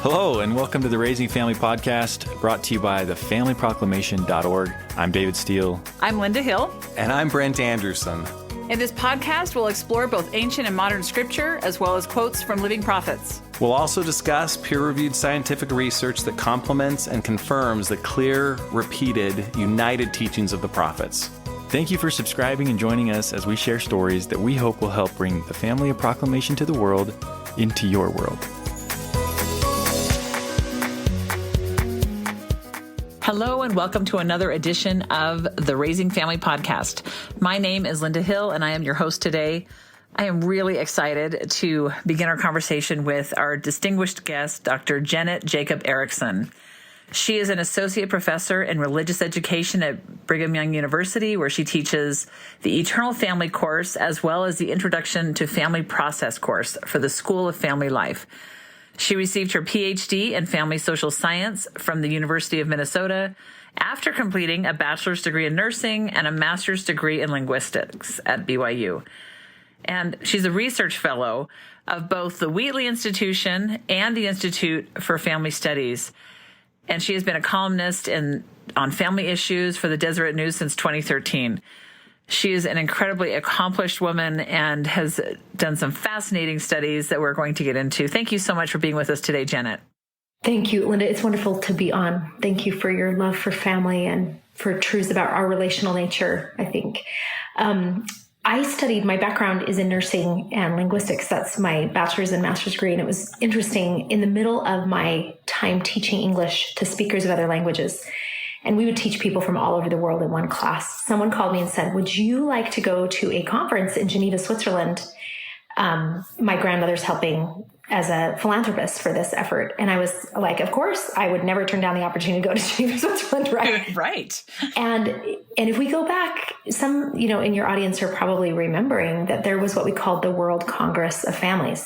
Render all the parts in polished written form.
Hello, and welcome to the Raising Family Podcast, brought to you by thefamilyproclamation.org. I'm David Steele. I'm Linda Hill. And I'm Brent Anderson. In this podcast, we'll explore both ancient and modern scripture, as well as quotes from living prophets. We'll also discuss peer-reviewed scientific research that complements and confirms the clear, repeated, united teachings of the prophets. Thank you for subscribing and joining us as we share stories that we hope will help bring the family of proclamation to the world into your world. Hello and welcome to another edition of the Raising Family Podcast. My name is Linda Hill and I am your host today. I am really excited to begin our conversation with our distinguished guest, Dr. Jenet Jacob Erickson. She is an associate professor in religious education at Brigham Young University, where she teaches the Eternal Family course as well as the Introduction to Family Process course for the School of Family Life. She received her PhD in Family Social Science from the University of Minnesota after completing a bachelor's degree in nursing and a master's degree in linguistics at BYU. And she's a research fellow of both the Wheatley Institution and the Institute for Family Studies. And she has been a columnist on family issues for the Deseret News since 2013. She is an incredibly accomplished woman and has done some fascinating studies that we're going to get into. Thank you so much for being with us today, Jenet. Thank you, Linda. It's wonderful to be on. Thank you for your love for family and for truths about our relational nature, I think. My background is in nursing and linguistics. That's my bachelor's and master's degree. And it was interesting, in the middle of my time teaching English to speakers of other languages, and we would teach people from all over the world in one class, someone called me and said, would you like to go to a conference in Geneva, Switzerland? My grandmother's helping as a philanthropist for this effort. And I was like, of course, I would never turn down the opportunity to go to Geneva, Switzerland, right? Right. And if we go back, some, in your audience are probably remembering that there was what we called the World Congress of Families.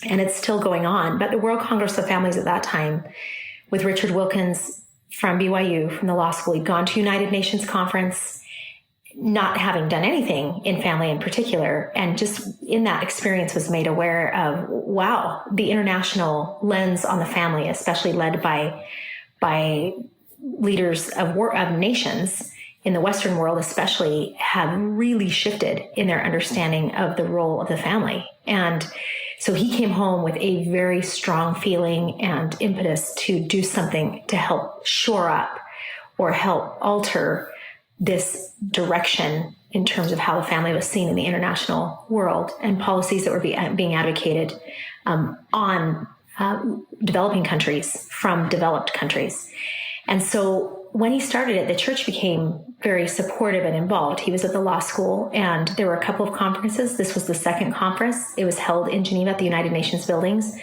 And it's still going on. But the World Congress of Families at that time, with Richard Wilkins from BYU, from the law school, he'd gone to United Nations conference, not having done anything in family in particular. And just in that experience was made aware of, wow, the international lens on the family, especially led by leaders of nations in the Western world, especially, have really shifted in their understanding of the role of the family. And so he came home with a very strong feeling and impetus to do something to help shore up or help alter this direction in terms of how the family was seen in the international world and policies that were being advocated on developing countries from developed countries. And so when he started it, the church became very supportive and involved. He was at the law school, and there were a couple of conferences. This was the second conference. It was held in Geneva at the United Nations buildings.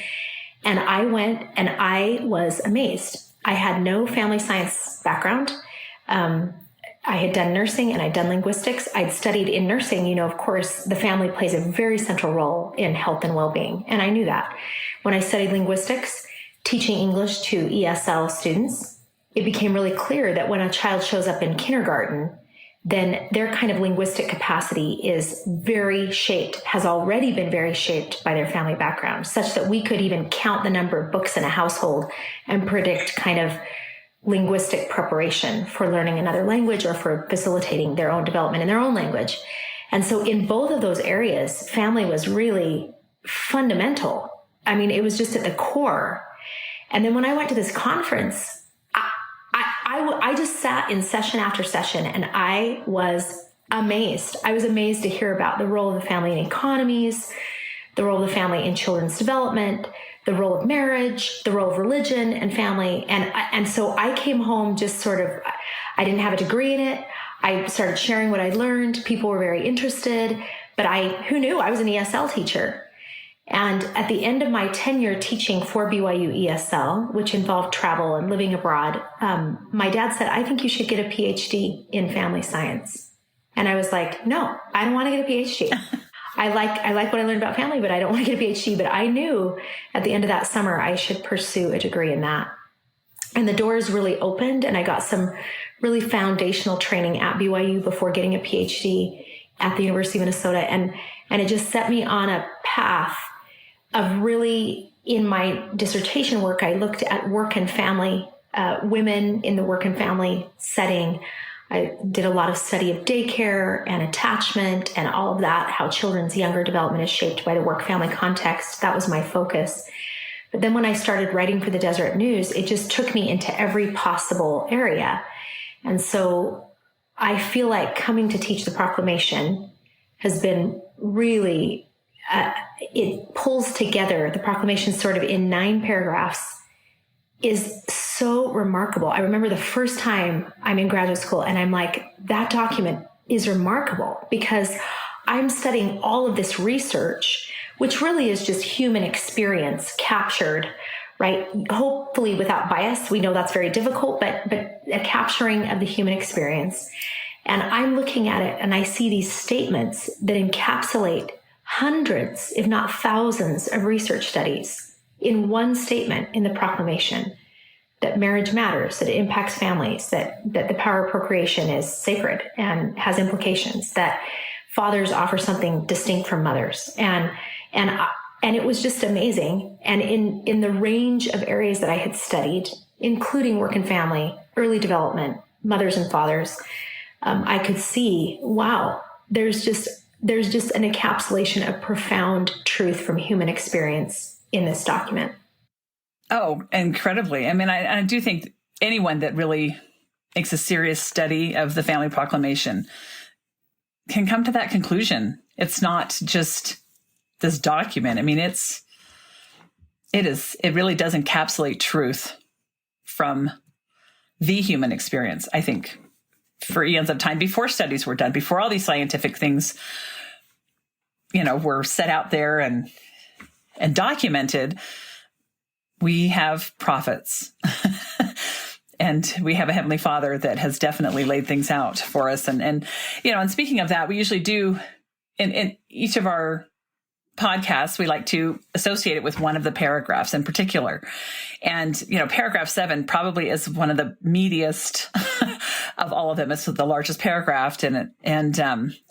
And I went, and I was amazed. I had no family science background. I had done nursing and I'd done linguistics. I'd studied in nursing. Of course, the family plays a very central role in health and well-being. And I knew that. When I studied linguistics, teaching English to ESL students, it became really clear that when a child shows up in kindergarten, then their kind of linguistic capacity is has already been very shaped by their family background, such that we could even count the number of books in a household and predict kind of linguistic preparation for learning another language or for facilitating their own development in their own language. And so in both of those areas, family was really fundamental. I mean, it was just at the core. And then when I went to this conference, I just sat in session after session and I was amazed. I was amazed to hear about the role of the family in economies, the role of the family in children's development, the role of marriage, the role of religion and family. And so I came home just I didn't have a degree in it. I started sharing what I learned. People were very interested, but who knew? I was an ESL teacher. And at the end of my tenure teaching for BYU ESL, which involved travel and living abroad, my dad said, I think you should get a PhD in family science. And I was like, no, I don't want to get a PhD. I like what I learned about family, but I don't want to get a PhD. But I knew at the end of that summer, I should pursue a degree in that. And the doors really opened, and I got some really foundational training at BYU before getting a PhD at the University of Minnesota. And it just set me on a path of really, in my dissertation work, I looked at work and family, women in the work and family setting. I did a lot of study of daycare and attachment and all of that, how children's younger development is shaped by the work-family context. That was my focus. But then when I started writing for the Deseret News, it just took me into every possible area. And so I feel like coming to teach the proclamation has been really, it pulls together the proclamation sort of in 9 paragraphs, is so remarkable. I remember the first time I'm in graduate school and I'm like, that document is remarkable because I'm studying all of this research, which really is just human experience captured, right? Hopefully without bias. We know that's very difficult, but a capturing of the human experience. And I'm looking at it and I see these statements that encapsulate hundreds, if not thousands, of research studies in one statement in the proclamation, that marriage matters, that it impacts families, that the power of procreation is sacred and has implications, that fathers offer something distinct from mothers. And it was just amazing. And in the range of areas that I had studied, including work and family, early development, mothers and fathers, I could see, wow, there's just an encapsulation of profound truth from human experience in this document. Oh, incredibly. I mean, I do think anyone that really makes a serious study of the Family Proclamation can come to that conclusion. It's not just this document. I mean, it really does encapsulate truth from the human experience, I think, for eons of time, before studies were done, before all these scientific things, were set out there and documented. We have prophets and we have a Heavenly Father that has definitely laid things out for us. And speaking of that, we usually do in each of our podcasts, we like to associate it with one of the paragraphs in particular. And, paragraph 7 probably is one of the meatiest of all of them. It's the largest paragraph. And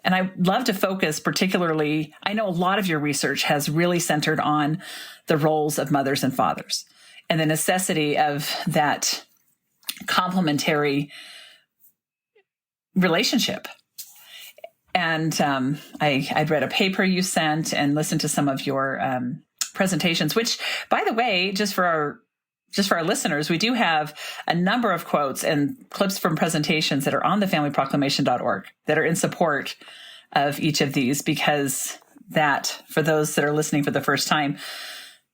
I love to focus particularly, I know a lot of your research has really centered on the roles of mothers and fathers and the necessity of that complementary relationship. And I'd read a paper you sent and listened to some of your presentations, which, by the way, just for our listeners, we do have a number of quotes and clips from presentations that are on thefamilyproclamation.org that are in support of each of these, because that, for those that are listening for the first time,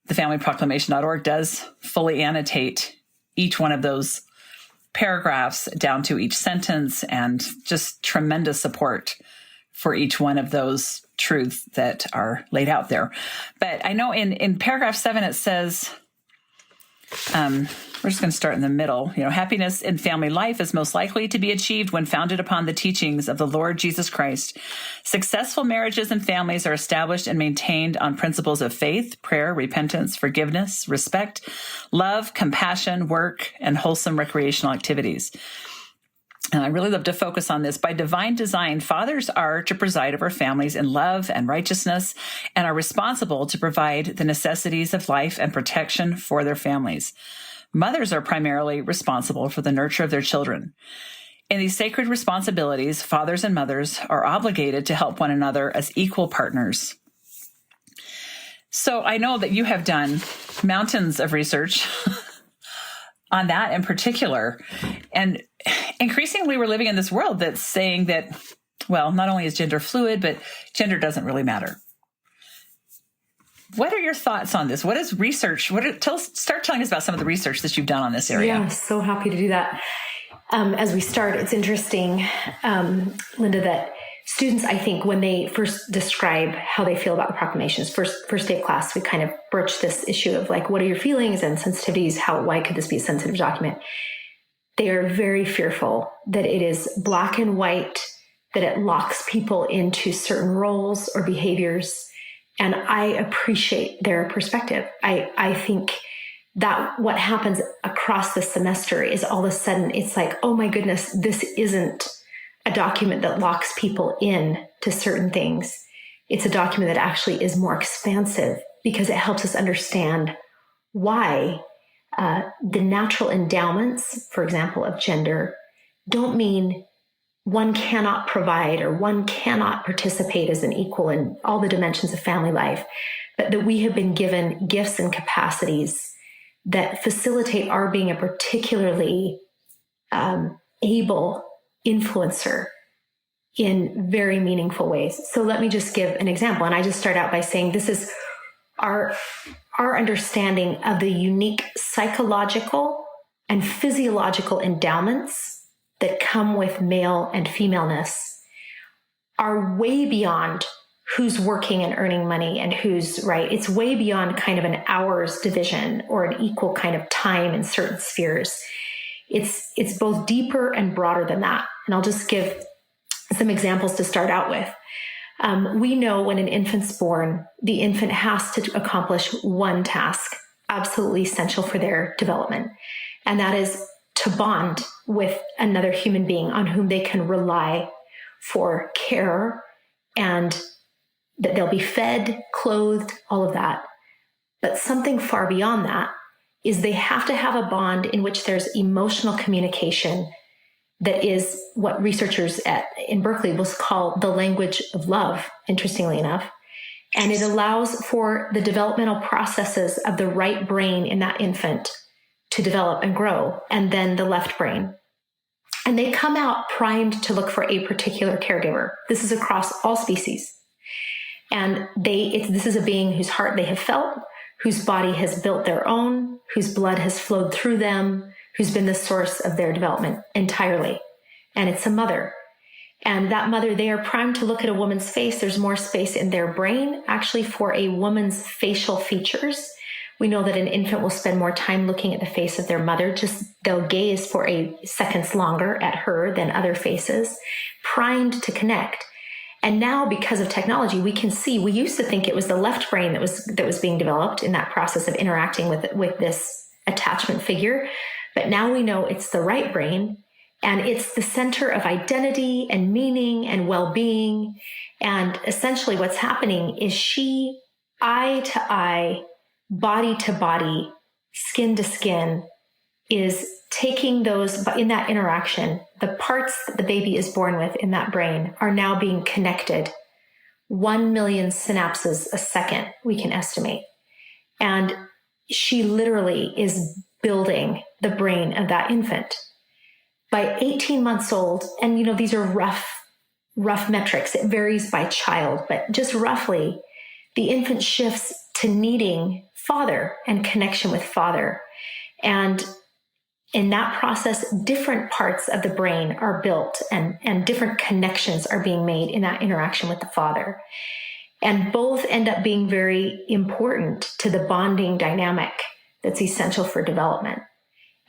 thefamilyproclamation.org does fully annotate each one of those paragraphs down to each sentence, and just tremendous support for each one of those truths that are laid out there. But I know in paragraph 7, it says, we're just going to start in the middle. Happiness in family life is most likely to be achieved when founded upon the teachings of the Lord Jesus Christ. Successful marriages and families are established and maintained on principles of faith, prayer, repentance, forgiveness, respect, love, compassion, work, and wholesome recreational activities. And I really love to focus on this. By divine design, fathers are to preside over families in love and righteousness and are responsible to provide the necessities of life and protection for their families. Mothers are primarily responsible for the nurture of their children. In these sacred responsibilities, fathers and mothers are obligated to help one another as equal partners. So I know that you have done mountains of research on that in particular. And increasingly, we're living in this world that's saying that, well, not only is gender fluid, but gender doesn't really matter. What are your thoughts on this? What is research? Start telling us about some of the research that you've done on this area. Yeah, so happy to do that. As we start, it's interesting, Linda, that students, I think, when they first describe how they feel about the proclamations, first day of class, we kind of broach this issue of like, what are your feelings and sensitivities? Why could this be a sensitive document? They are very fearful that it is black and white, that it locks people into certain roles or behaviors. And I appreciate their perspective. I think that what happens across the semester is all of a sudden it's like, oh my goodness, this isn't a document that locks people in to certain things. It's a document that actually is more expansive because it helps us understand why the natural endowments, for example, of gender, don't mean one cannot provide or one cannot participate as an equal in all the dimensions of family life, but that we have been given gifts and capacities that facilitate our being a particularly able influencer in very meaningful ways. So let me just give an example. And I just start out by saying this is our understanding of the unique psychological and physiological endowments that come with male and femaleness are way beyond who's working and earning money and who's right. It's way beyond kind of an hours division or an equal kind of time in certain spheres. It's both deeper and broader than that. And I'll just give some examples to start out with. We know when an infant's born, the infant has to accomplish one task, absolutely essential for their development. And that is to bond with another human being on whom they can rely for care and that they'll be fed, clothed, all of that. But something far beyond that is they have to have a bond in which there's emotional communication that is what researchers in Berkeley will call the language of love, interestingly enough. And it allows for the developmental processes of the right brain in that infant to develop and grow, and then the left brain. And they come out primed to look for a particular caregiver. This is across all species. And this is a being whose heart they have felt, whose body has built their own, whose blood has flowed through them, who's been the source of their development entirely. And it's a mother. And that mother, they are primed to look at a woman's face. There's more space in their brain actually for a woman's facial features. We know that an infant will spend more time looking at the face of their mother. They'll gaze for seconds longer at her than other faces, primed to connect. And now, because of technology, we can see, we used to think it was the left brain that was being developed in that process of interacting with this attachment figure. But now we know it's the right brain, and it's the center of identity and meaning and well-being. And essentially what's happening is she, eye to eye, body to body, skin to skin, is taking those, in that interaction, the parts that the baby is born with in that brain are now being connected. 1 million synapses a second, we can estimate. And she literally is building the brain of that infant. By 18 months old, and these are rough metrics, it varies by child, but just roughly, the infant shifts to needing father and connection with father. And in that process, different parts of the brain are built and different connections are being made in that interaction with the father. And both end up being very important to the bonding dynamic that's essential for development.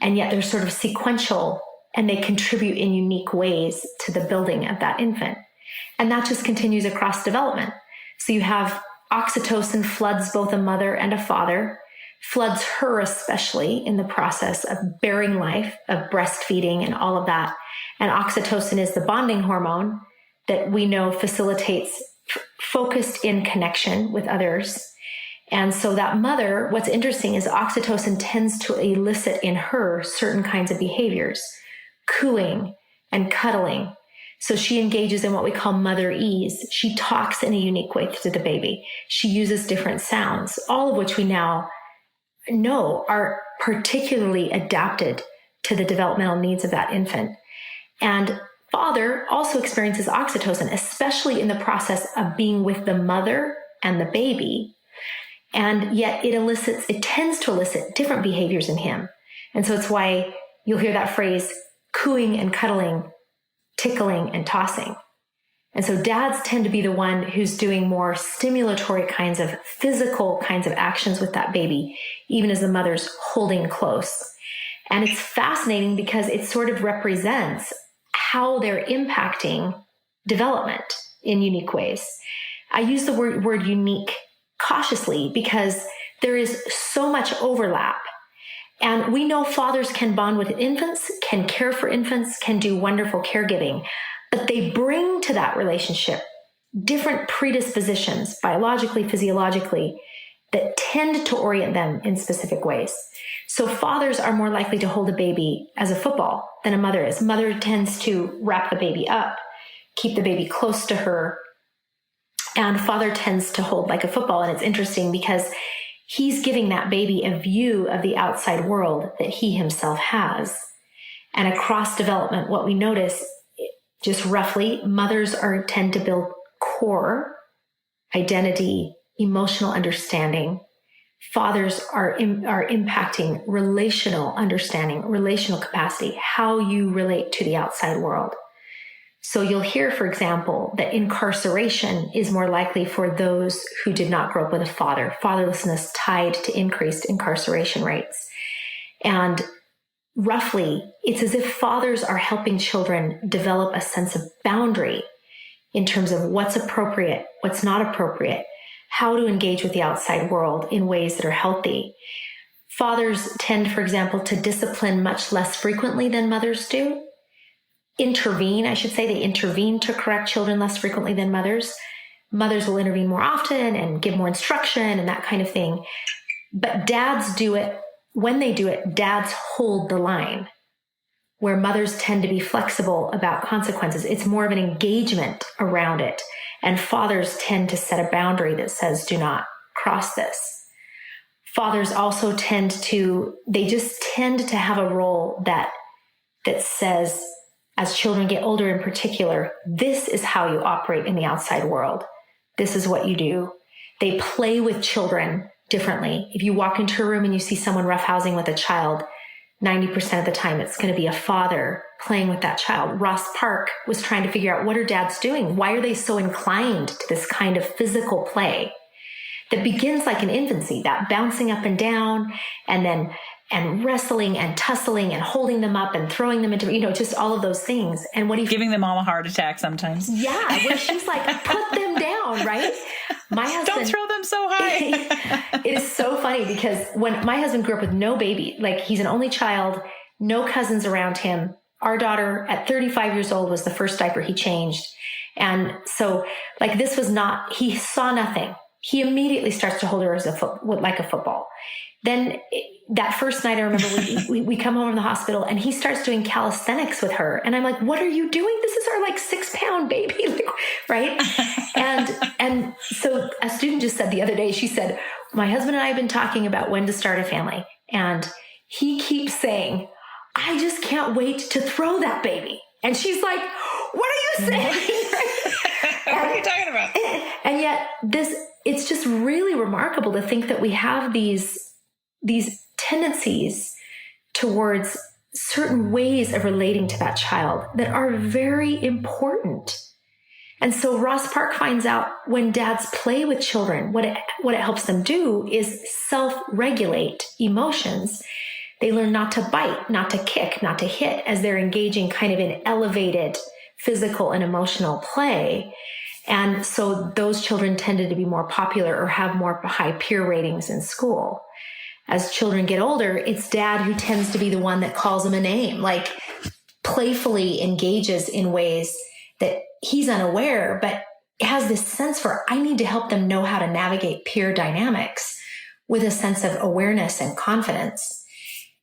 And yet they're sort of sequential, and they contribute in unique ways to the building of that infant. And that just continues across development. So you have oxytocin floods both a mother and a father, floods her especially in the process of bearing life, of breastfeeding and all of that. And oxytocin is the bonding hormone that we know facilitates focused in connection with others. And so that mother, what's interesting is oxytocin tends to elicit in her certain kinds of behaviors, cooing and cuddling. So she engages in what we call mother ease. She talks in a unique way to the baby. She uses different sounds, all of which we now know are particularly adapted to the developmental needs of that infant. And father also experiences oxytocin, especially in the process of being with the mother and the baby. And yet it tends to elicit different behaviors in him. And so it's why you'll hear that phrase, cooing and cuddling, tickling and tossing. And so dads tend to be the one who's doing more stimulatory kinds of physical kinds of actions with that baby, even as the mother's holding close. And it's fascinating because it sort of represents how they're impacting development in unique ways. I use the word unique cautiously because there is so much overlap. And we know fathers can bond with infants, can care for infants, can do wonderful caregiving, but they bring to that relationship different predispositions, biologically, physiologically, that tend to orient them in specific ways. So fathers are more likely to hold a baby as a football than a mother is. Mother tends to wrap the baby up, keep the baby close to her, and father tends to hold like a football. And it's interesting because he's giving that baby a view of the outside world that he himself has. And across development, what we notice, just roughly, mothers tend to build core, identity, emotional understanding. Fathers are impacting relational understanding, relational capacity, how you relate to the outside world. So you'll hear, for example, that incarceration is more likely for those who did not grow up with a father. Fatherlessness tied to increased incarceration rates. And roughly, it's as if fathers are helping children develop a sense of boundary in terms of what's appropriate, what's not appropriate, how to engage with the outside world in ways that are healthy. Fathers tend, for example, to discipline much less frequently than mothers do. They intervene to correct children less frequently than mothers. Mothers will intervene more often and give more instruction and that kind of thing. But dads do it. When they do it, dads hold the line, where mothers tend to be flexible about consequences. It's more of an engagement around it. And fathers tend to set a boundary that says, do not cross this. Fathers also tend to have a role that says, as children get older in particular, this is how you operate in the outside world. This is what you do. They play with children differently. If you walk into a room and you see someone roughhousing with a child, 90% of the time it's going to be a father playing with that child. Ross Park was trying to figure out, what are dads doing? Why are they so inclined to this kind of physical play that begins like in infancy, that bouncing up and down and wrestling and tussling and holding them up and throwing them into, just all of those things. And what giving them mom a heart attack sometimes. Yeah, where she's like, put them down, right? My husband, don't throw them so high. It is so funny because when my husband grew up with no baby, like he's an only child, no cousins around him. Our daughter at 35 years old was the first diaper he changed. And so like he saw nothing. He immediately starts to hold her like a football. Then that first night, I remember we come home from the hospital and he starts doing calisthenics with her. And I'm like, what are you doing? This is our like 6-pound baby, right? And so a student just said the other day, she said, my husband and I have been talking about when to start a family. And he keeps saying, I just can't wait to throw that baby. And she's like, what are you saying? What are you talking about? And yet it's just really remarkable to think that we have these tendencies towards certain ways of relating to that child that are very important. And so Ross Park finds out when dads play with children, what it helps them do is self-regulate emotions. They learn not to bite, not to kick, not to hit as they're engaging kind of in elevated physical and emotional play. And so those children tended to be more popular or have more high peer ratings in school. As children get older, it's dad who tends to be the one that calls them a name, like playfully engages in ways that he's unaware, but has this sense for, I need to help them know how to navigate peer dynamics with a sense of awareness and confidence.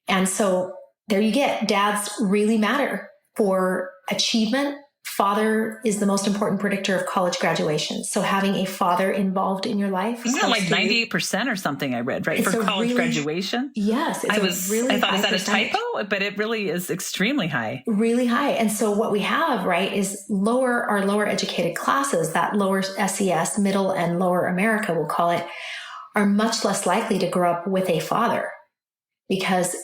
And so there you get, dads really matter for achievement. Father is the most important predictor of college graduation. So having a father involved in your life. Isn't it like 98% or something I read, right? For college graduation? Yes. I thought, is that a typo? But it really is extremely high. Really high. And so what we have, right, is our lower educated classes, that lower SES, middle and lower America, we'll call it, are much less likely to grow up with a father because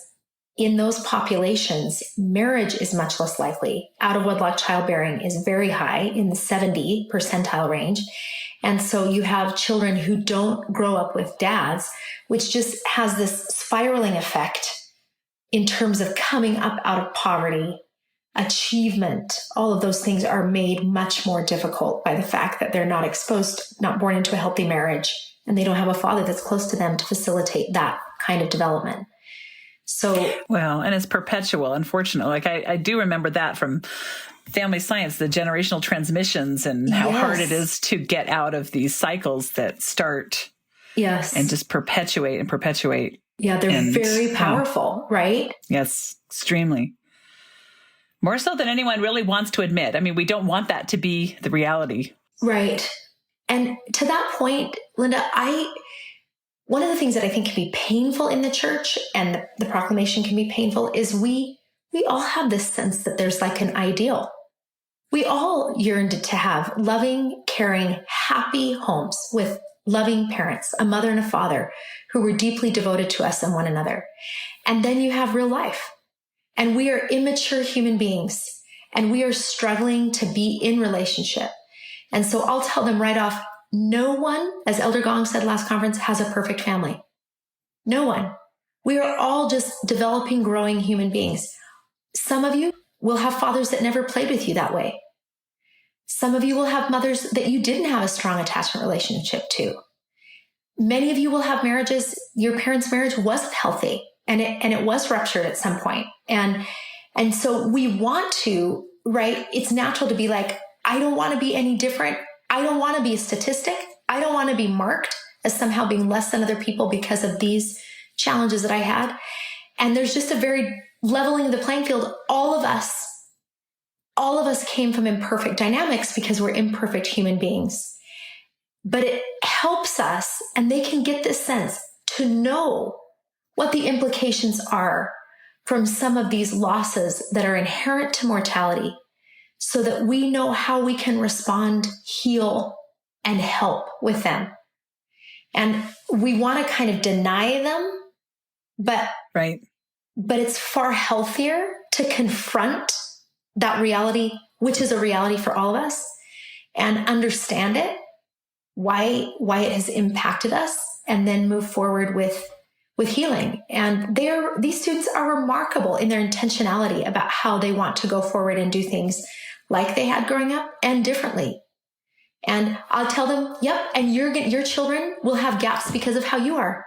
in those populations, marriage is much less likely. Out of wedlock childbearing is very high in the 70 percentile range. And so you have children who don't grow up with dads, which just has this spiraling effect in terms of coming up out of poverty, achievement. All of those things are made much more difficult by the fact that they're not exposed, not born into a healthy marriage, and they don't have a father that's close to them to facilitate that kind of development. So, well, and it's perpetual, unfortunately. Like I do remember that from family science, the generational transmissions and how hard it is to get out of these cycles that start and just perpetuate and perpetuate. Yeah, they're very powerful, right? Yes, extremely. More so than anyone really wants to admit. I mean, we don't want that to be the reality. Right. And to that point, Linda, one of the things that I think can be painful in the church, and the proclamation can be painful, is we all have this sense that there's like an ideal. We all yearned to have loving, caring, happy homes with loving parents, a mother and a father who were deeply devoted to us and one another. And then you have real life. And we are immature human beings, and we are struggling to be in relationship. And so I'll tell them right off, no one, as Elder Gong said last conference, has a perfect family. No one. We are all just developing, growing human beings. Some of you will have fathers that never played with you that way. Some of you will have mothers that you didn't have a strong attachment relationship to. Many of you will have marriages, your parents' marriage wasn't healthy, and it was ruptured at some point. And so we want to, right? It's natural to be like, I don't want to be any different. I don't want to be a statistic. I don't want to be marked as somehow being less than other people because of these challenges that I had. And there's just a very leveling of the playing field. All of us came from imperfect dynamics because we're imperfect human beings. But it helps us, and they can get this sense, to know what the implications are from some of these losses that are inherent to mortality, so that we know how we can respond, heal, and help with them. And we want to kind of deny them, but it's far healthier to confront that reality, which is a reality for all of us, and understand it, why it has impacted us, and then move forward with healing. And these students are remarkable in their intentionality about how they want to go forward and do things like they had growing up and differently. And I'll tell them, yep, and your children will have gaps because of how you are.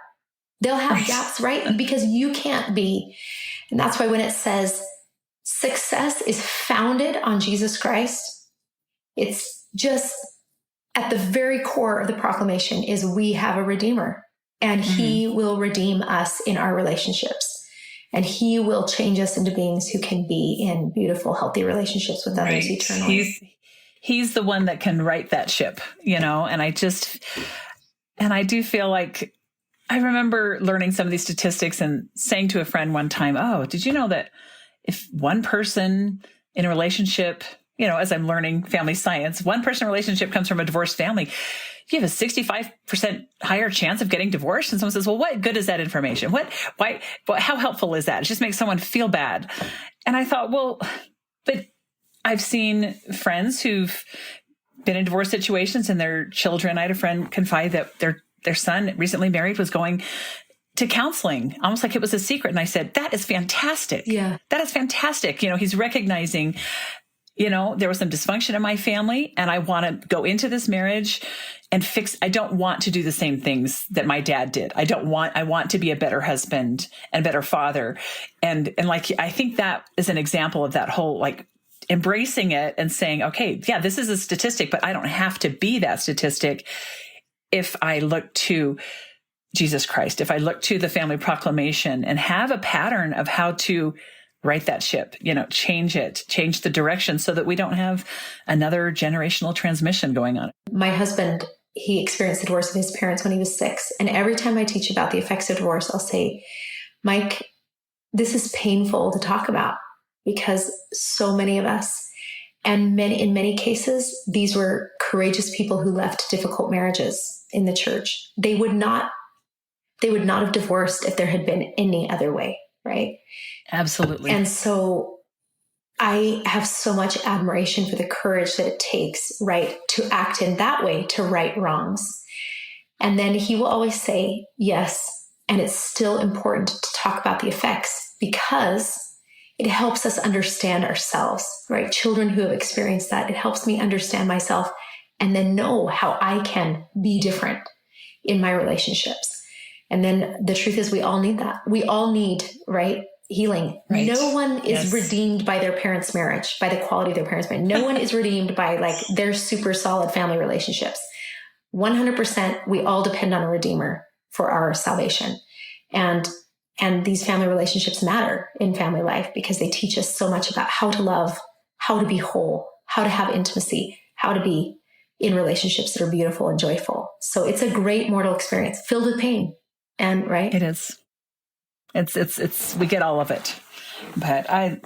They'll have gaps, right? Because you can't be. And that's why when it says success is founded on Jesus Christ, it's just at the very core of the proclamation is we have a Redeemer, and he will redeem us in our relationships. And he will change us into beings who can be in beautiful, healthy relationships with others eternally. He's the one that can right that ship, and I do feel like I remember learning some of these statistics and saying to a friend one time, oh, did you know that if one person in a relationship, as I'm learning family science, one person relationship comes from a divorced family, you have a 65% higher chance of getting divorced. And someone says, well, what good is that information? How helpful is that? It just makes someone feel bad. And I thought, well, but I've seen friends who've been in divorce situations and their children. I had a friend confide that their son, recently married, was going to counseling, almost like it was a secret. And I said, that is fantastic. Yeah. That is fantastic. He's recognizing, there was some dysfunction in my family, and I want to go into this marriage and fix. I don't want to do the same things that my dad did. I want to be a better husband and better father. And like, I think that is an example of that whole, like, embracing it and saying, okay, yeah, this is a statistic, but I don't have to be that statistic if I look to Jesus Christ, if I look to the family proclamation and have a pattern of how to right that ship, change the direction so that we don't have another generational transmission going on. My husband, he experienced the divorce of his parents when he was 6. And every time I teach about the effects of divorce, I'll say, Mike, this is painful to talk about because so many of us, and in many cases, these were courageous people who left difficult marriages in the church. They would not have divorced if there had been any other way, right? Absolutely. And so I have so much admiration for the courage that it takes, right, to act in that way, to right wrongs. And then he will always say, yes, and it's still important to talk about the effects because it helps us understand ourselves, right? Children who have experienced that, it helps me understand myself and then know how I can be different in my relationships. And then the truth is we all need that. We all need, right, healing. Right. No one is Yes. redeemed by their parents' marriage, by the quality of their parents' marriage. No one is redeemed by like their super solid family relationships. 100%, we all depend on a redeemer for our salvation. And these family relationships matter in family life because they teach us so much about how to love, how to be whole, how to have intimacy, how to be in relationships that are beautiful and joyful. So it's a great mortal experience filled with pain. And right. It is. It's, we get all of it. But I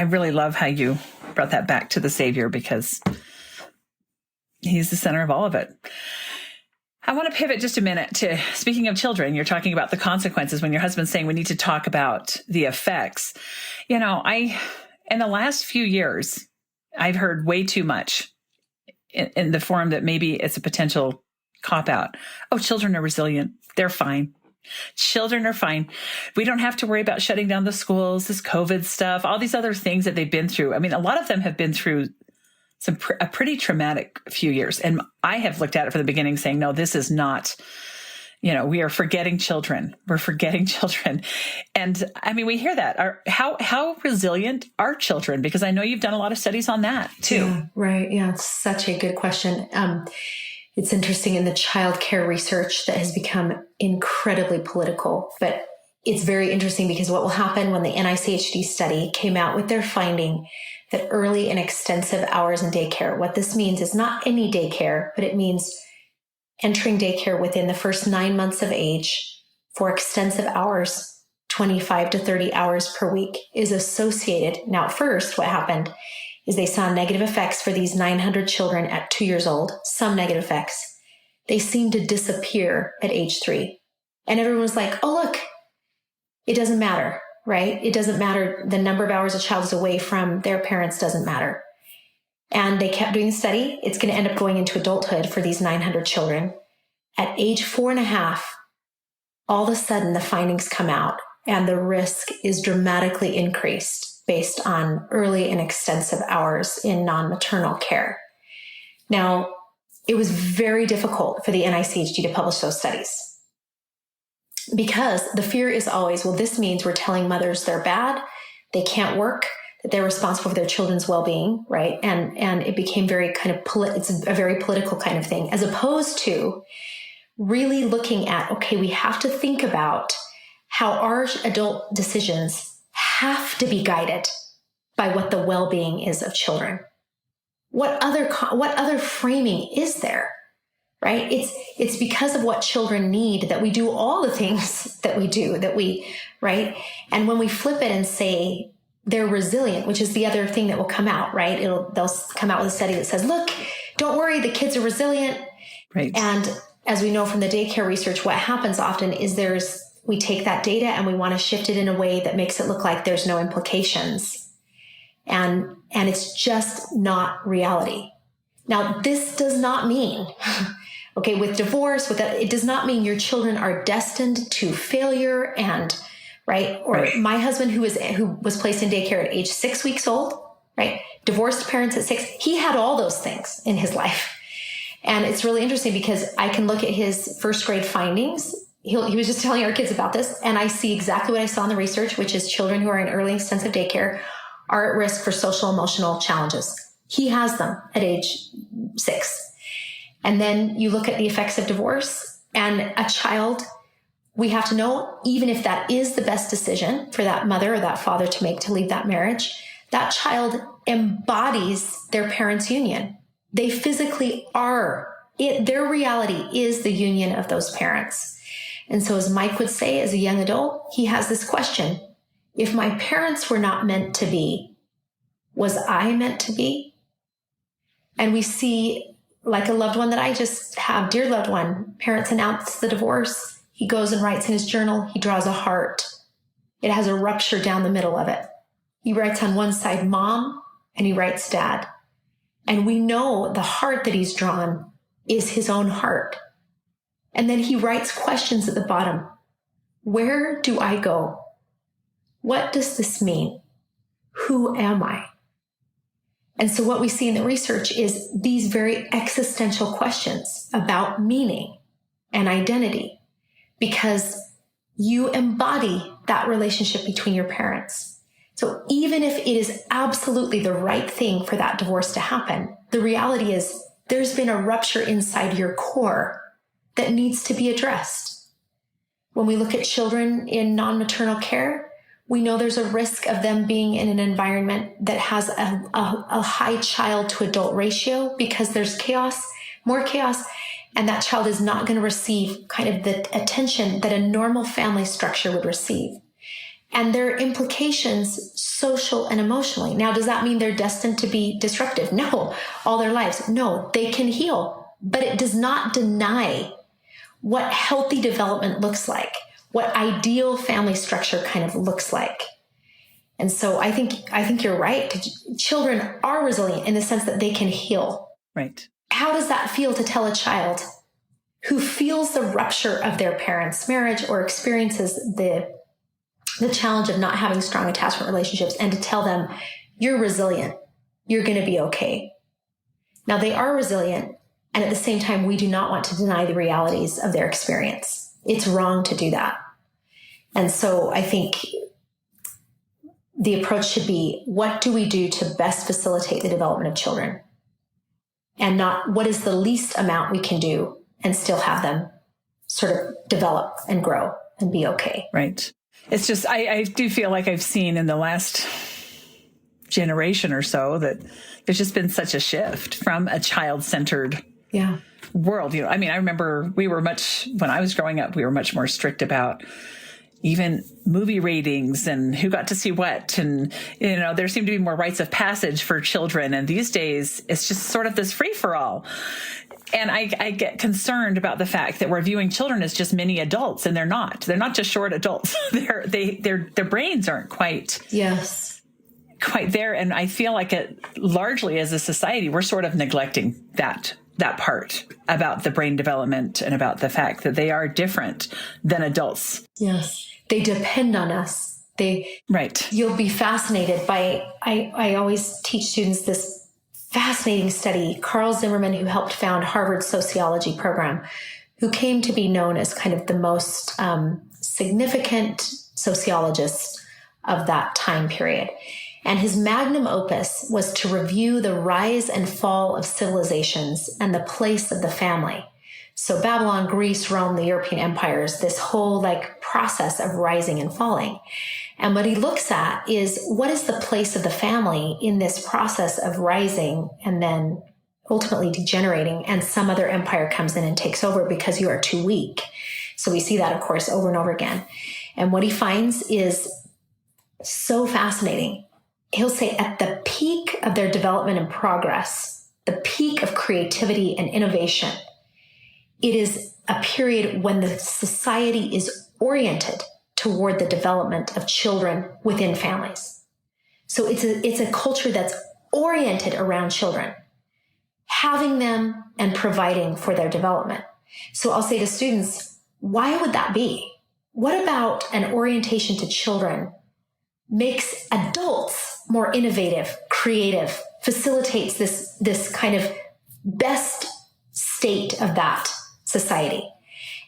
really love how you brought that back to the Savior, because he's the center of all of it. I want to pivot just a minute to, speaking of children, you're talking about the consequences when your husband's saying we need to talk about the effects. You know, in the last few years, I've heard way too much in the form that maybe it's a potential cop out. Oh, children are resilient. They're fine. Children are fine. We don't have to worry about shutting down the schools, this COVID stuff, all these other things that they've been through. I mean, a lot of them have been through a pretty traumatic few years. And I have looked at it from the beginning saying, no, this is not, we are forgetting children. We're forgetting children. And I mean, we hear that. How resilient are children? Because I know you've done a lot of studies on that too. Yeah, right. Yeah. It's such a good question. It's interesting in the child care research that has become incredibly political, but it's very interesting because what will happen when the NICHD study came out with their finding that early and extensive hours in daycare, what this means is not any daycare, but it means entering daycare within the first 9 months of age for extensive hours, 25 to 30 hours per week, is associated. Now, at first, what happened is they saw negative effects for these 900 children at 2 years old, some negative effects. They seemed to disappear at age 3. And everyone was like, oh, look, it doesn't matter, right? It doesn't matter. The number of hours a child is away from their parents doesn't matter. And they kept doing the study. It's going to end up going into adulthood for these 900 children. At age 4.5, all of a sudden the findings come out and the risk is dramatically increased based on early and extensive hours in non-maternal care. Now, it was very difficult for the NICHD to publish those studies because the fear is always, well, this means we're telling mothers they're bad, they can't work, that they're responsible for their children's well-being, right? And it became very kind of, it's a very political kind of thing, as opposed to really looking at, okay, we have to think about how our adult decisions have to be guided by what the well-being is of children. What other framing is there, right? It's because of what children need that we do all the things that we do, right? And when we flip it and say they're resilient, which is the other thing that will come out, right? They'll come out with a study that says, look, don't worry, the kids are resilient. Right. And as we know from the daycare research, what happens often is we take that data and we want to shift it in a way that makes it look like there's no implications. And it's just not reality. Now, this does not mean, okay, with divorce, it does not mean your children are destined to failure and, right? Or right. My husband, who was placed in daycare at age 6 weeks old, right? Divorced parents at 6, he had all those things in his life. And it's really interesting because I can look at his first grade findings. He was just telling our kids about this, and I see exactly what I saw in the research, which is children who are in early extensive daycare are at risk for social emotional challenges. He has them at age 6. And then you look at the effects of divorce, and a child, we have to know, even if that is the best decision for that mother or that father to make to leave that marriage, that child embodies their parents' union. They physically are. Their reality is the union of those parents. And so as Mike would say, as a young adult, he has this question: if my parents were not meant to be, was I meant to be? And we see, like a loved one that I just have, dear loved one, parents announce the divorce. He goes and writes in his journal, he draws a heart. It has a rupture down the middle of it. He writes on one side, mom, and he writes dad. And we know the heart that he's drawn is his own heart. And then he writes questions at the bottom. Where do I go? What does this mean? Who am I? And so what we see in the research is these very existential questions about meaning and identity, because you embody that relationship between your parents. So even if it is absolutely the right thing for that divorce to happen, the reality is there's been a rupture inside your core that needs to be addressed. When we look at children in non-maternal care, we know there's a risk of them being in an environment that has a high child to adult ratio because there's chaos, more chaos, and that child is not going to receive kind of the attention that a normal family structure would receive. And there are implications social and emotionally. Now, does that mean they're destined to be disruptive? No, all their lives. No, they can heal, but it does not deny what healthy development looks like, what ideal family structure kind of looks like. And so I think you're right. Children are resilient in the sense that they can heal. Right. How does that feel to tell a child who feels the rupture of their parents' marriage or experiences the challenge of not having strong attachment relationships, and to tell them, you're resilient, you're going to be okay? Now, they are resilient, and at the same time, we do not want to deny the realities of their experience. It's wrong to do that. And so I think the approach should be, what do we do to best facilitate the development of children? And not what is the least amount we can do and still have them sort of develop and grow and be okay. Right. It's just, I do feel like I've seen in the last generation or so that there's just been such a shift from a child-centered world. You know, I mean, I remember when I was growing up, we were much more strict about even movie ratings and who got to see what. And, you know, there seemed to be more rites of passage for children. And these days, it's just sort of this free-for-all. And I get concerned about the fact that we're viewing children as just mini adults, and they're not. They're not just short adults. Their brains aren't quite there. And I feel like largely as a society, we're sort of neglecting that part about the brain development and about the fact that they are different than adults. Yes. They depend on us. You'll be fascinated by, I always teach students this fascinating study. Carl Zimmerman, who helped found Harvard's sociology program, who came to be known as kind of the most significant sociologist of that time period. And his magnum opus was to review the rise and fall of civilizations and the place of the family. So Babylon, Greece, Rome, the European empires, this whole process of rising and falling. And what he looks at is, what is the place of the family in this process of rising and then ultimately degenerating, and some other empire comes in and takes over because you are too weak. So we see that, of course, over and over again. And what he finds is so fascinating. He'll say at the peak of their development and progress, the peak of creativity and innovation, it is a period when the society is oriented toward the development of children within families. So it's a culture that's oriented around children, having them and providing for their development. So I'll say to students, why would that be? What about an orientation to children makes adults more innovative, creative, facilitates this kind of best state of that society?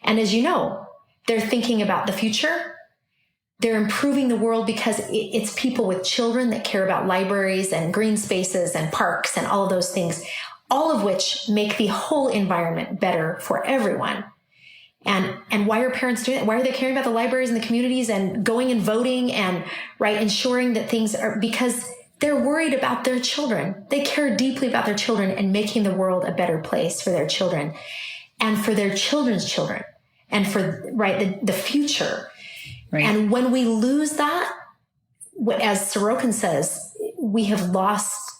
And as you know, they're thinking about the future. They're improving the world because it's people with children that care about libraries and green spaces and parks and all of those things, all of which make the whole environment better for everyone. And why are parents doing that? Why are they caring about the libraries and the communities and going and voting and ensuring that things are, because they're worried about their children. They care deeply about their children and making the world a better place for their children and for their children's children and for the future. Right. And when we lose that, as Sorokin says, we have lost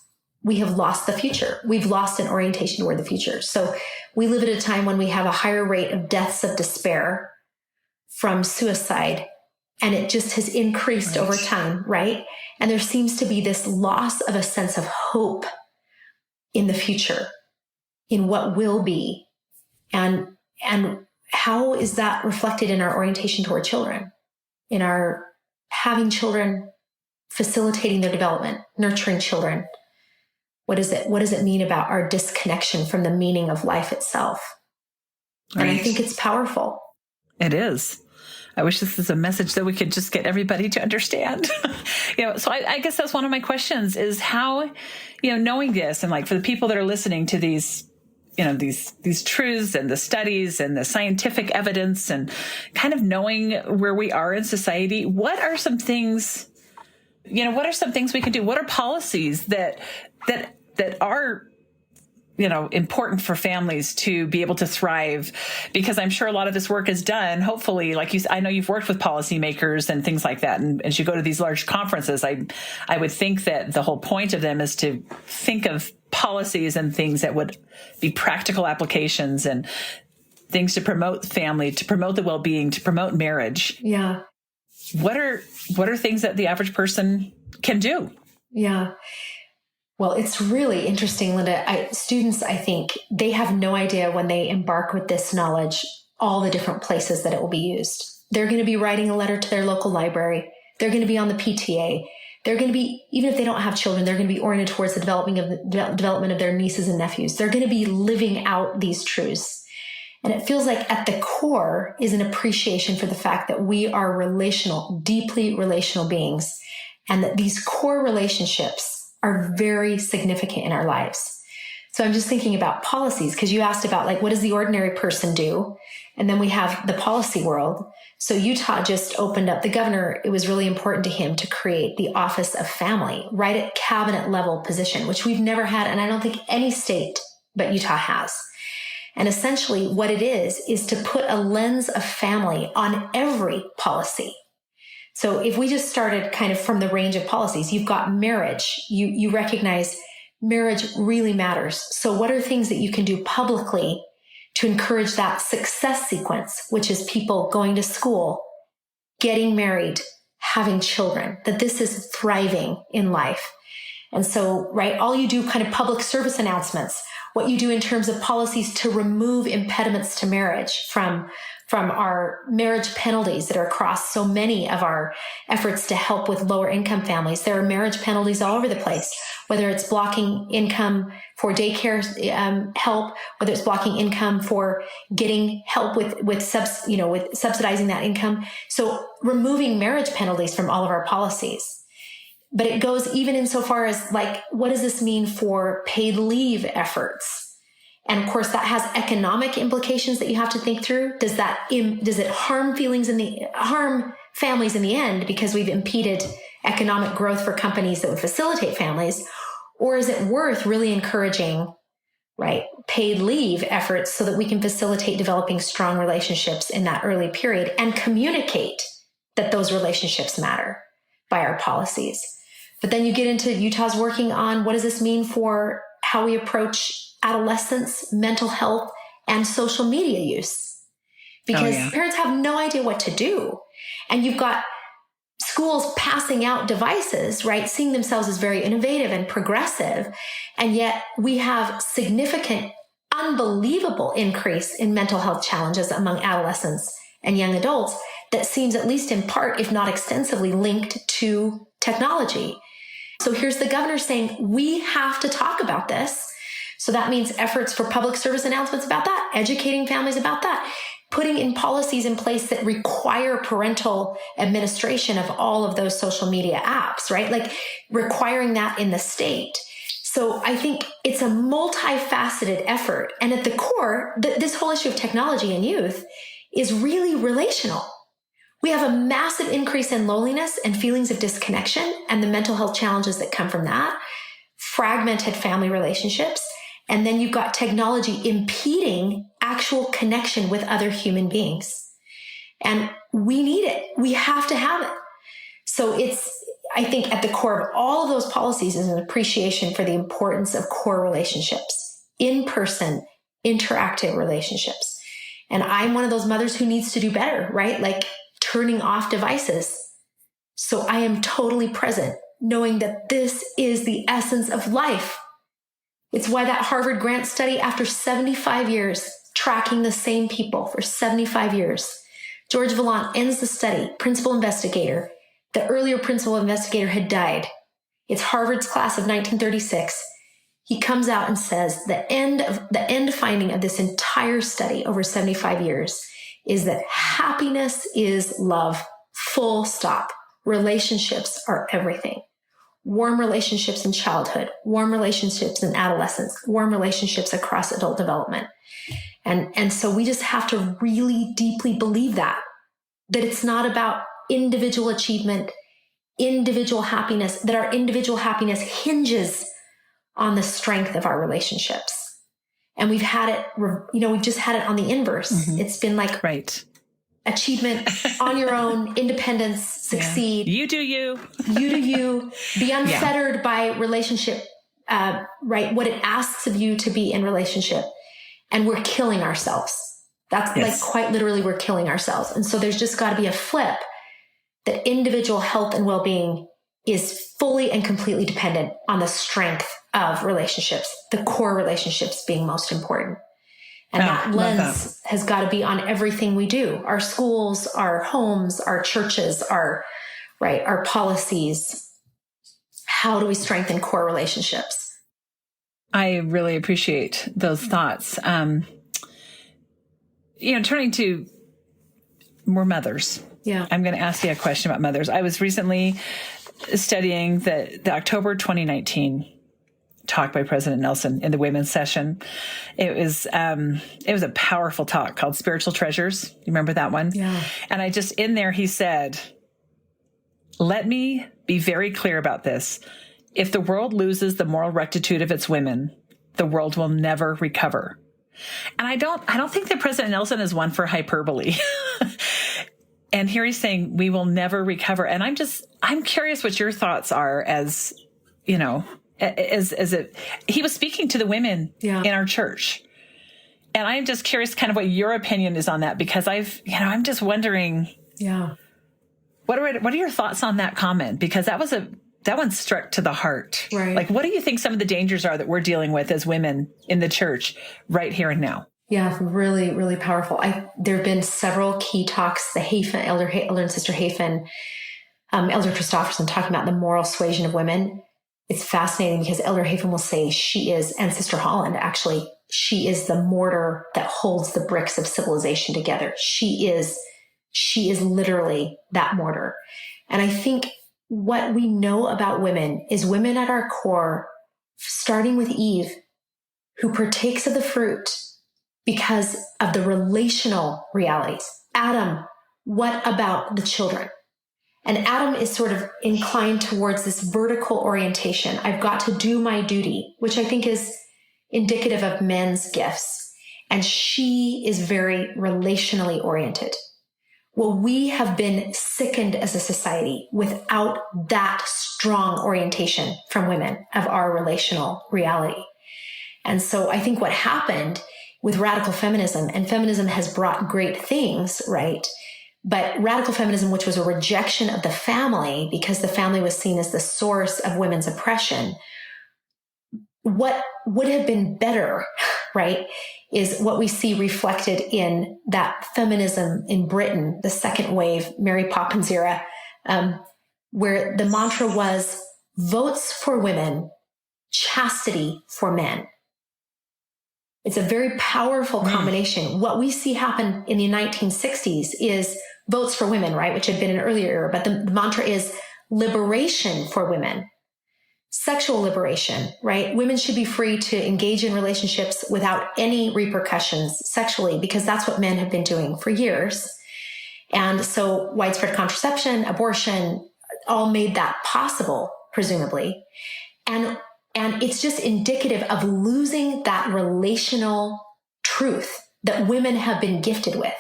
the future. We've lost an orientation toward the future. So we live at a time when we have a higher rate of deaths of despair from suicide, and it just has increased over time, right? And there seems to be this loss of a sense of hope in the future, in what will be. And how is that reflected in our orientation toward children, in our having children, facilitating their development, nurturing children? What does it mean about our disconnection from the meaning of life itself? Right. And I think it's powerful. It is. I wish this is a message that we could just get everybody to understand. So I guess that's one of my questions is how, knowing this and like for the people that are listening to these, these truths and the studies and the scientific evidence and kind of knowing where we are in society, what are some things, what are some things we can do? What are policies that are important for families to be able to thrive? Because I'm sure a lot of this work is done. Hopefully, I know you've worked with policymakers and things like that. And as you go to these large conferences, I would think that the whole point of them is to think of policies and things that would be practical applications and things to promote family, to promote the well-being, to promote marriage. Yeah. What are things that the average person can do? Yeah. Well, it's really interesting, Linda. Students, I think, they have no idea when they embark with this knowledge, all the different places that it will be used. They're going to be writing a letter to their local library. They're going to be on the PTA. They're going to be, even if they don't have children, they're going to be oriented towards the development of their nieces and nephews. They're going to be living out these truths. And it feels like at the core is an appreciation for the fact that we are relational, deeply relational beings, and that these core relationships are very significant in our lives. So I'm just thinking about policies, because you asked about what does the ordinary person do? And then we have the policy world. So Utah just opened up, the governor, it was really important to him to create the Office of Family, right at cabinet level position, which we've never had. And I don't think any state but Utah has. And essentially what it is to put a lens of family on every policy. So if we just started kind of from the range of policies, you've got marriage. You recognize marriage really matters. So what are things that you can do publicly to encourage that success sequence, which is people going to school, getting married, having children, that this is thriving in life. And so, right, all you do kind of public service announcements, what you do in terms of policies to remove impediments to marriage from our marriage penalties that are across so many of our efforts to help with lower income families. There are marriage penalties all over the place, whether it's blocking income for daycare help, whether it's blocking income for getting help with subsidizing that income. So removing marriage penalties from all of our policies. But it goes even insofar as what does this mean for paid leave efforts? And of course, that has economic implications that you have to think through. Does it harm families in the end because we've impeded economic growth for companies that would facilitate families? Or is it worth really encouraging, right, paid leave efforts so that we can facilitate developing strong relationships in that early period and communicate that those relationships matter by our policies? But then you get into Utah's working on what does this mean for how we approach adolescence, mental health, and social media use. Because parents have no idea what to do. And you've got schools passing out devices, right? Seeing themselves as very innovative and progressive. And yet we have significant, unbelievable increase in mental health challenges among adolescents and young adults that seems at least in part, if not extensively, linked to technology. So here's the governor saying, we have to talk about this. So that means efforts for public service announcements about that, educating families about that, putting in policies in place that require parental administration of all of those social media apps, right? Requiring that in the state. So I think it's a multifaceted effort. And at the core, this whole issue of technology and youth is really relational. We have a massive increase in loneliness and feelings of disconnection and the mental health challenges that come from that, fragmented family relationships. And then you've got technology impeding actual connection with other human beings. And we need it. We have to have it. So I think at the core of all of those policies is an appreciation for the importance of core relationships, in-person, interactive relationships. And I'm one of those mothers who needs to do better, right? Turning off devices. So I am totally present, knowing that this is the essence of life. It's why that Harvard grant study, after 75 years, tracking the same people for 75 years, George Vaillant ends the study, principal investigator. The earlier principal investigator had died. It's Harvard's class of 1936. He comes out and says the end finding of this entire study over 75 years is that happiness is love, full stop. Relationships are everything. Warm relationships in childhood, warm relationships in adolescence, warm relationships across adult development. And so we just have to really deeply believe that it's not about individual achievement, individual happiness, that our individual happiness hinges on the strength of our relationships. And we've had it, we've just had it on the inverse. Mm-hmm. It's been like achievement on your own, independence, succeed. You do you. You do you. Be unfettered by relationship, right? What it asks of you to be in relationship. And we're killing ourselves. That's like quite literally we're killing ourselves. And so there's just got to be a flip that individual health and well-being is fully and completely dependent on the strength of relationships, the core relationships being most important. And that lens has got to be on everything we do. Our schools, our homes, our churches, our policies. How do we strengthen core relationships? I really appreciate those thoughts. Turning to more mothers. Yeah. I'm going to ask you a question about mothers. I was recently studying the October 2019 talk by President Nelson in the women's session. It was a powerful talk called Spiritual Treasures. You remember that one? Yeah. And in there, he said, let me be very clear about this. If the world loses the moral rectitude of its women, the world will never recover. And I don't think that President Nelson is one for hyperbole. And here he's saying we will never recover. And I'm curious what your thoughts are as he was speaking to the women in our church. And I'm just curious kind of what your opinion is on that, because I'm just wondering, what are your thoughts on that comment? Because that one struck to the heart. Right. Like, what do you think some of the dangers are that we're dealing with as women in the church right here and now? Yeah, really, really powerful. There have been several key talks, the Elder and Sister Hafen, Elder Christofferson talking about the moral suasion of women. It's fascinating because Elder Hafen will say and Sister Holland, actually, she is the mortar that holds the bricks of civilization together. She is literally that mortar. And I think what we know about women is women at our core, starting with Eve, who partakes of the fruit because of the relational realities. Adam, what about the children? And Adam is sort of inclined towards this vertical orientation. I've got to do my duty, which I think is indicative of men's gifts. And she is very relationally oriented. Well, we have been sickened as a society without that strong orientation from women of our relational reality. And so I think what happened with radical feminism, and feminism has brought great things, right? But radical feminism, which was a rejection of the family because the family was seen as the source of women's oppression, what would have been better, right, is what we see reflected in that feminism in Britain, the second wave, Mary Poppins era, where the mantra was votes for women, chastity for men. It's a very powerful combination. What we see happen in the 1960s is votes for women, right, which had been an earlier era, but the mantra is liberation for women. Sexual liberation, right? Women should be free to engage in relationships without any repercussions sexually, because that's what men have been doing for years. And so widespread contraception, abortion, all made that possible, presumably. And it's just indicative of losing that relational truth that women have been gifted with,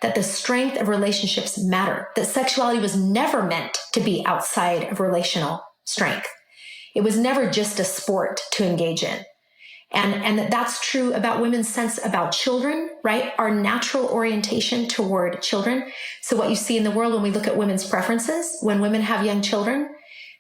that the strength of relationships matter, that sexuality was never meant to be outside of relational strength. It was never just a sport to engage in. And that's true about women's sense about children, right? Our natural orientation toward children. So what you see in the world when we look at women's preferences, when women have young children,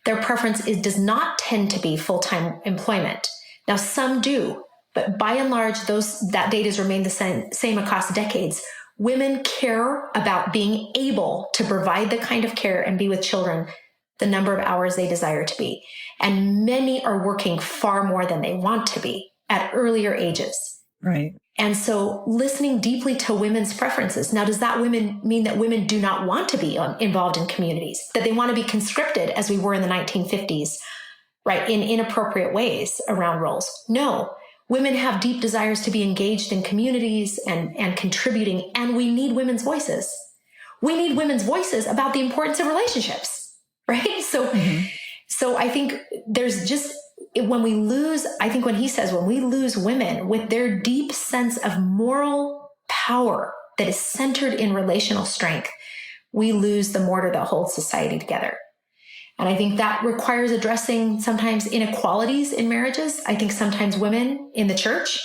their preference does not tend to be full-time employment. Now, some do, but by and large, that data has remained the same across decades. Women care about being able to provide the kind of care and be with children the number of hours they desire to be. And many are working far more than they want to be at earlier ages. Right. And so listening deeply to women's preferences. Now, does that mean that women do not want to be involved in communities, that they want to be conscripted as we were in the 1950s, right, in inappropriate ways around roles? No. Women have deep desires to be engaged in communities and contributing, and we need women's voices. We need women's voices about the importance of relationships, right? So I think there's just, when we lose, I think when he says, when we lose women with their deep sense of moral power that is centered in relational strength, we lose the mortar that holds society together. And I think that requires addressing sometimes inequalities in marriages. I think sometimes women in the church,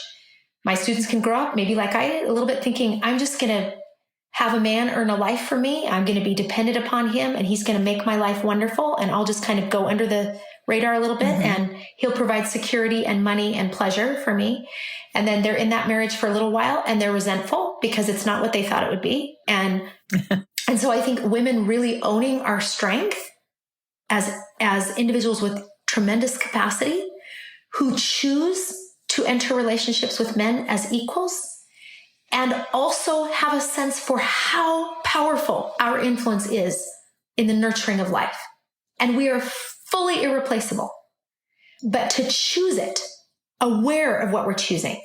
my students can grow up maybe like I did, a little bit thinking, I'm just going to have a man earn a life for me. I'm going to be dependent upon him and he's going to make my life wonderful. And I'll just kind of go under the radar a little bit and he'll provide security and money and pleasure for me. And then they're in that marriage for a little while and they're resentful because it's not what they thought it would be. And so I think women really owning our strength as individuals with tremendous capacity who choose to enter relationships with men as equals and also have a sense for how powerful our influence is in the nurturing of life. And we are fully irreplaceable. But to choose it, aware of what we're choosing,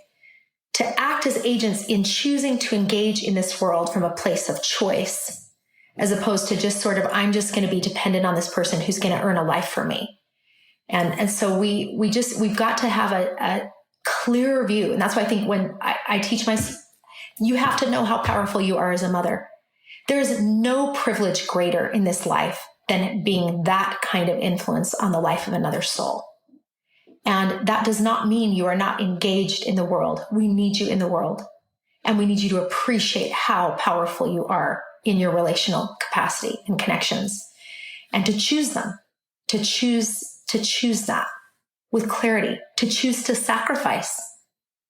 to act as agents in choosing to engage in this world from a place of choice, as opposed to just sort of, I'm just going to be dependent on this person who's going to earn a life for me. And so we've got to have a clearer view. And that's why I think when I teach you have to know how powerful you are as a mother. There is no privilege greater in this life than being that kind of influence on the life of another soul. And that does not mean you are not engaged in the world. We need you in the world. And we need you to appreciate how powerful you are in your relational capacity and connections, and to choose them, to choose that with clarity, to choose to sacrifice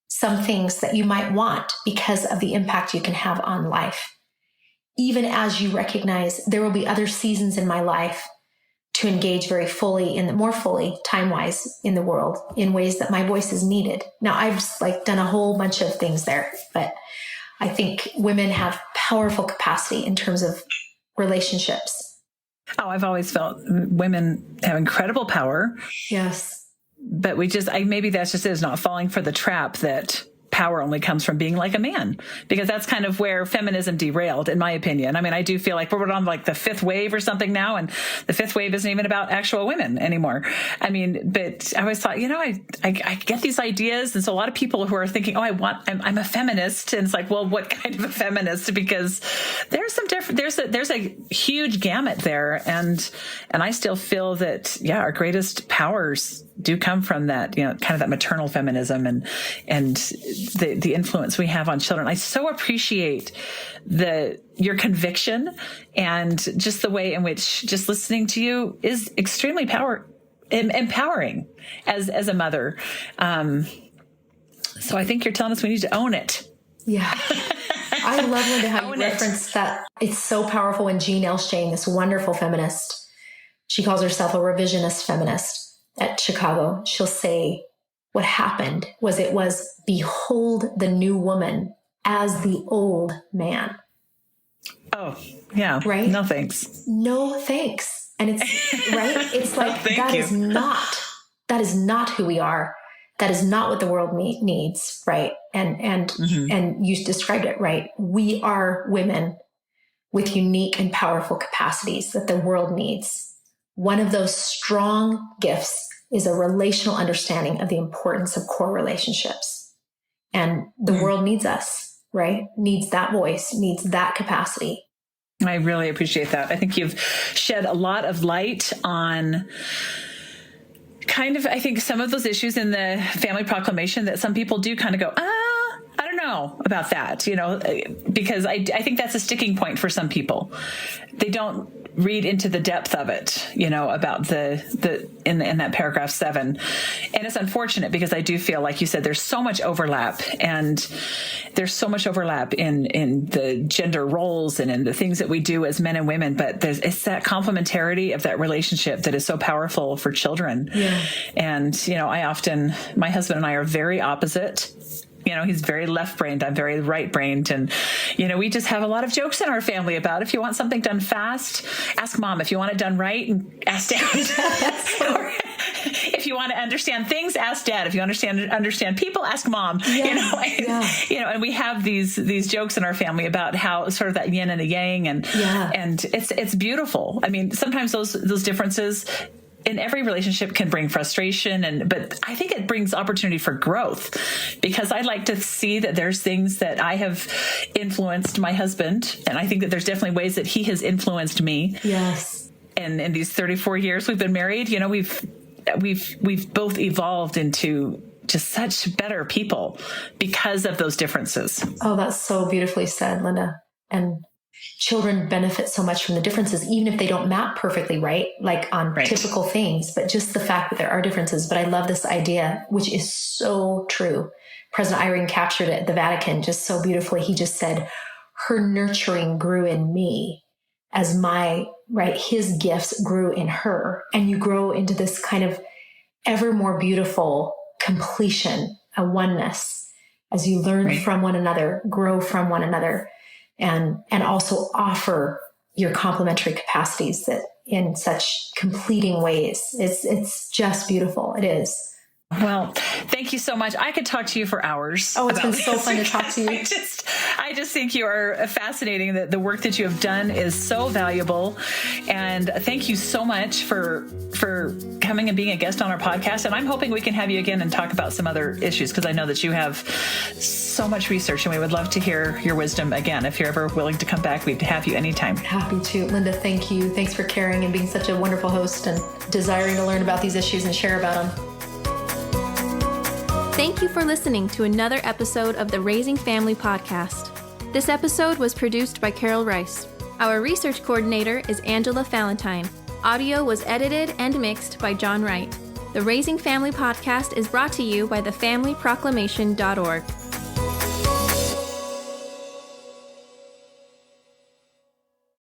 some things that you might want because of the impact you can have on life. Even as you recognize there will be other seasons in my life to engage very fully more fully, time-wise, in the world in ways that my voice is needed. Now, I've done a whole bunch of things there, but I think women have powerful capacity in terms of relationships. Oh, I've always felt women have incredible power. Yes. But maybe that's just it, is not falling for the trap that power only comes from being like a man, because that's kind of where feminism derailed, in my opinion. I mean, I do feel like we're on like the fifth wave or something now, and the fifth wave isn't even about actual women anymore. I mean, but I always thought, I get these ideas. And so a lot of people who are thinking, I'm a feminist. And it's like, well, what kind of a feminist? Because there's some different, there's a huge gamut there. And I still feel that, our greatest powers do come from that, kind of that maternal feminism and the influence we have on children. I so appreciate your conviction and just the way in which just listening to you is extremely empowering as a mother. So I think you're telling us we need to own it. Yeah. I love, Linda, how you referenced that. It's so powerful when Jean Elshane, this wonderful feminist, she calls herself a revisionist feminist at Chicago. She'll say, what happened was behold the new woman as the old man. Oh, yeah. Right? No, thanks. No, thanks. And it's right. It's like, that is not who we are. That is not what the world needs. Right. And you described it right. We are women with unique and powerful capacities that the world needs. One of those strong gifts is a relational understanding of the importance of core relationships. And the world needs us, right? Needs that voice, needs that capacity. I really appreciate that. I think you've shed a lot of light on kind of, I think, some of those issues in the family proclamation that some people do kind of go, I don't know about that, because I think that's a sticking point for some people. They don't read into the depth of it, about in that paragraph 7. And it's unfortunate because I do feel, like you said, there's so much overlap, and there's so much overlap in the gender roles and in the things that we do as men and women. But it's that complementarity of that relationship that is so powerful for children. Yeah. And, my husband and I are very opposite. he's very left-brained. I'm very right-brained. And, we just have a lot of jokes in our family about if you want something done fast, ask mom. If you want it done right, ask dad. Or if you want to understand things, ask dad. If you understand people, ask mom. And we have these jokes in our family about how sort of that yin and the yang, and it's beautiful. I mean, sometimes those differences in every relationship can bring frustration, but I think it brings opportunity for growth, because I like to see that there's things that I have influenced my husband, and I think that there's definitely ways that he has influenced me. Yes. And in these 34 years we've been married, we've both evolved into just such better people because of those differences. Oh, that's so beautifully said, Linda. And children benefit so much from the differences, even if they don't map perfectly right, like on typical things, but just the fact that there are differences. But I love this idea, which is so true. President Irene captured it at the Vatican just so beautifully. He just said, her nurturing grew in me as his gifts grew in her. And you grow into this kind of ever more beautiful completion, a oneness, as you learn from one another, grow from one another, and also offer your complementary capacities that in such completing ways. It's just beautiful. It is. Well, thank you so much. I could talk to you for hours. Oh, it's been so fun to talk to you. I just think you are fascinating. That the work that you have done is so valuable. And thank you so much for coming and being a guest on our podcast. And I'm hoping we can have you again and talk about some other issues, because I know that you have so much research, and we would love to hear your wisdom again. If you're ever willing to come back, we'd have you anytime. Happy to. Linda, thank you. Thanks for caring and being such a wonderful host and desiring to learn about these issues and share about them. Thank you for listening to another episode of the Raising Family podcast. This episode was produced by Carol Rice. Our research coordinator is Angela Valentine. Audio was edited and mixed by John Wright. The Raising Family podcast is brought to you by thefamilyproclamation.org.